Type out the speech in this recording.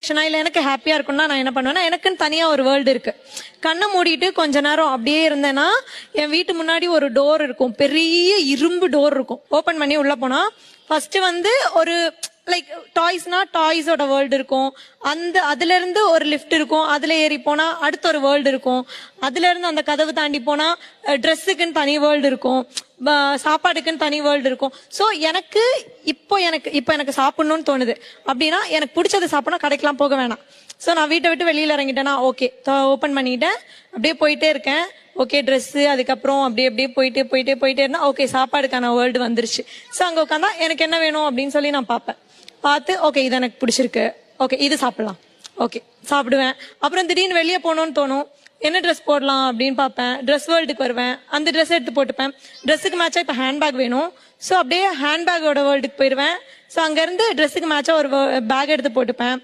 ரிலாக்ஸேஷனா இல்ல எனக்கு ஹாப்பியா இருக்கும்னா நான் என்ன பண்ணுவேன்னா, எனக்குன்னு தனியா ஒரு வேர்ல்டு இருக்கு. கண்ணை மூடிட்டு கொஞ்ச நேரம் அப்படியே இருந்தேன்னா, என் வீட்டு முன்னாடி ஒரு டோர் இருக்கும், பெரிய இரும்பு டோர் இருக்கும். ஓபன் பண்ணி உள்ள போனா ஃபர்ஸ்ட் வந்து ஒரு லைக் டாய்ஸ்னா டாய்ஸோட வேர்ல்டு இருக்கும். அதுல இருந்து ஒரு லிஃப்ட் இருக்கும், அதுல ஏறி போனா அடுத்த ஒரு வேர்ல்டு இருக்கும். அதுல இருந்து அந்த கதவு தாண்டி போனா ட்ரெஸ்ஸுக்குன்னு தனி வேர்ல்டு இருக்கும், சாப்பாடுக்குன்னு தனி வேர்ல்டு இருக்கும். ஸோ எனக்கு இப்போ எனக்கு சாப்பிடணும்னு தோணுது அப்படின்னா, எனக்கு பிடிச்சதை சாப்பிடணும், கடைக்கெல்லாம் போக வேணாம். ஸோ நான் வீட்டை விட்டு வெளியில இறங்கிட்டேன்னா ஓகே, ஓப்பன் பண்ணிட்டேன், அப்படியே போயிட்டே இருக்கேன். ஓகே ட்ரெஸ்ஸு, அதுக்கப்புறம் அப்படியே அப்படியே போயிட்டே இருந்தா ஓகே சாப்பாடுக்கான வேர்ல்டு வந்துருச்சு. ஸோ அங்கே உட்காந்தா எனக்கு என்ன வேணும் அப்படின்னு சொல்லி நான் பார்ப்பேன். பார்த்து ஓகே இது எனக்கு பிடிச்சிருக்கு, ஓகே இது சாப்பிடலாம், ஓகே சாப்பிடுவேன். அப்புறம் திடீர்னு வெளியே போகணும்னு தோணும், என்ன ட்ரெஸ் போடலாம் அப்படின்னு பார்ப்பேன். ட்ரெஸ் வேர்ல்டுக்கு வருவேன், அந்த ட்ரெஸ் எடுத்து போட்டுப்பேன். ட்ரெஸ்ஸுக்கு மேட்சா இப்போ ஹேண்ட்பேக் வேணும், ஸோ அப்படியே ஹேண்ட்பேக்கோட வேர்ல்டுக்கு போயிடுவேன். ஸோ அங்கேருந்து ட்ரெஸ்ஸுக்கு மேட்சா ஒரு பேக் எடுத்து போட்டுப்பேன்.